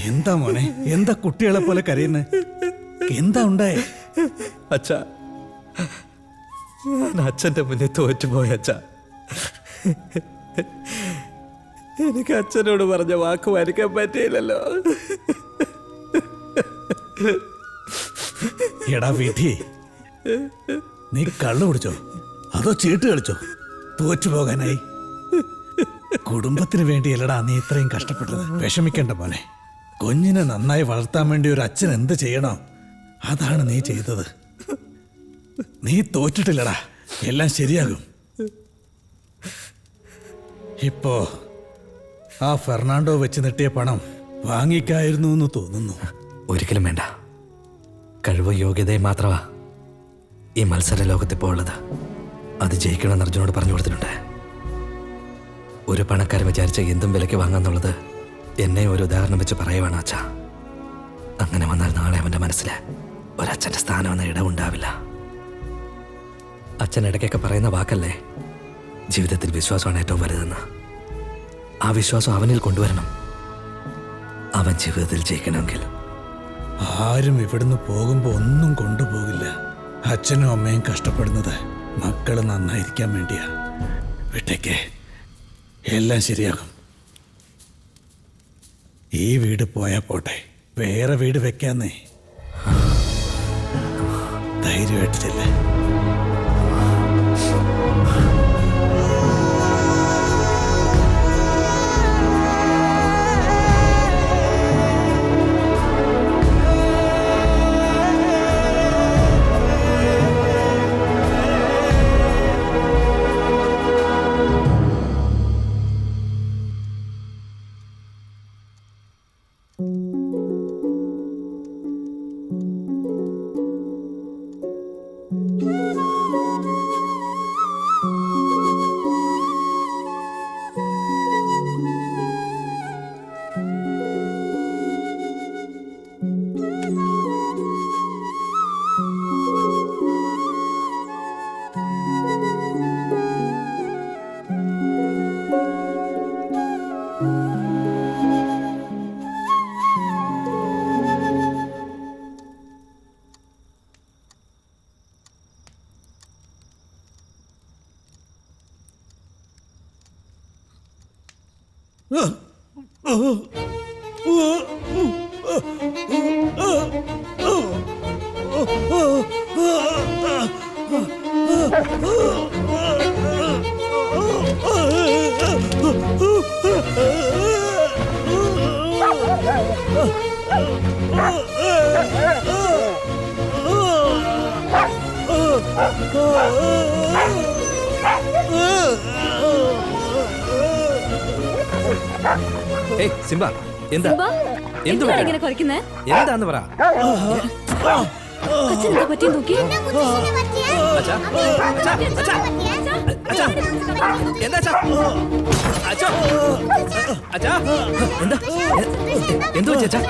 എന്താ മോനെ, എന്താ കുട്ടികളെ പോലെ കരയുന്നേ? എന്താ ഉണ്ടായേ? അച്ഛാ, ഞാൻ അച്ഛൻ്റെ മുന്നിൽ തോറ്റുപോയ അച്ഛാ. എനിക്ക് അച്ഛനോട് പറഞ്ഞ വാക്ക് പാലിക്കാൻ പറ്റിയില്ലല്ലോ. എടാ വിധി, നീ കള്ളു കുടിച്ചോ അതോ ചീട്ട് കളിച്ചോ തോറ്റുപോകാനായി? കുടുംബത്തിന് വേണ്ടിയല്ലടാ നീ ഇത്രയും കഷ്ടപ്പെട്ടത്. വിഷമിക്കണ്ട മോനെ, കുഞ്ഞിനെ നന്നായി വളർത്താൻ വേണ്ടി ഒരു അച്ഛൻ എന്ത് ചെയ്യണോ അതാണ് നീ ചെയ്തത്. നീ തോറ്റിട്ടില്ലടാ, എല്ലാം ശരിയാകും. ഇപ്പോ ആ ഫെർണാണ്ടോ വെച്ച് നെട്ടിയ പണം വാങ്ങിക്കായിരുന്നു എന്ന് തോന്നുന്നു. ഒരിക്കലും വേണ്ട. കഴിവും യോഗ്യതയും മാത്രമാ ഈ മത്സര ലോകത്തിപ്പോൾ ഉള്ളത്. അത് ജയിക്കണമെന്ന് അർജുനോട് പറഞ്ഞു കൊടുത്തിട്ടുണ്ട്. ഒരു പണക്കാരൻ വിചാരിച്ച എന്തും വിലയ്ക്ക് വാങ്ങാന്നുള്ളത് എന്നെ ഒരു ഉദാഹരണം വെച്ച് പറയുവാണ് അച്ഛാ. അങ്ങനെ വന്നാൽ നാളെ അവൻ്റെ മനസ്സിൽ ഒരച്ഛൻ്റെ സ്ഥാനം എന്ന ഇടമുണ്ടാവില്ല. അച്ഛൻ ഇടയ്ക്കൊക്കെ പറയുന്ന വാക്കല്ലേ, ജീവിതത്തിൽ വിശ്വാസമാണ് ഏറ്റവും വലുതെന്ന്. ആ വിശ്വാസം അവനിൽ കൊണ്ടുവരണം. അവൻ ജീവിതത്തിൽ ജയിക്കണമെങ്കിൽ. ആരും ഇവിടുന്ന് പോകുമ്പോ ഒന്നും കൊണ്ടുപോകില്ല. അച്ഛനും അമ്മയും കഷ്ടപ്പെടുന്നത് മക്കള് നന്നായിരിക്കാൻ വേണ്ടിയാ. വിട്ടേക്ക്, എല്ലാം ശരിയാകും. ഈ വീട് പോയാ പോട്ടെ, വേറെ വീട് വെക്കാന്നേ. ധൈര്യമായിട്ട് ചെല്ലേ. സിംബ, എന്താ എന്താന്ന് പറ. എന്താ എന്തു വെച്ചാ?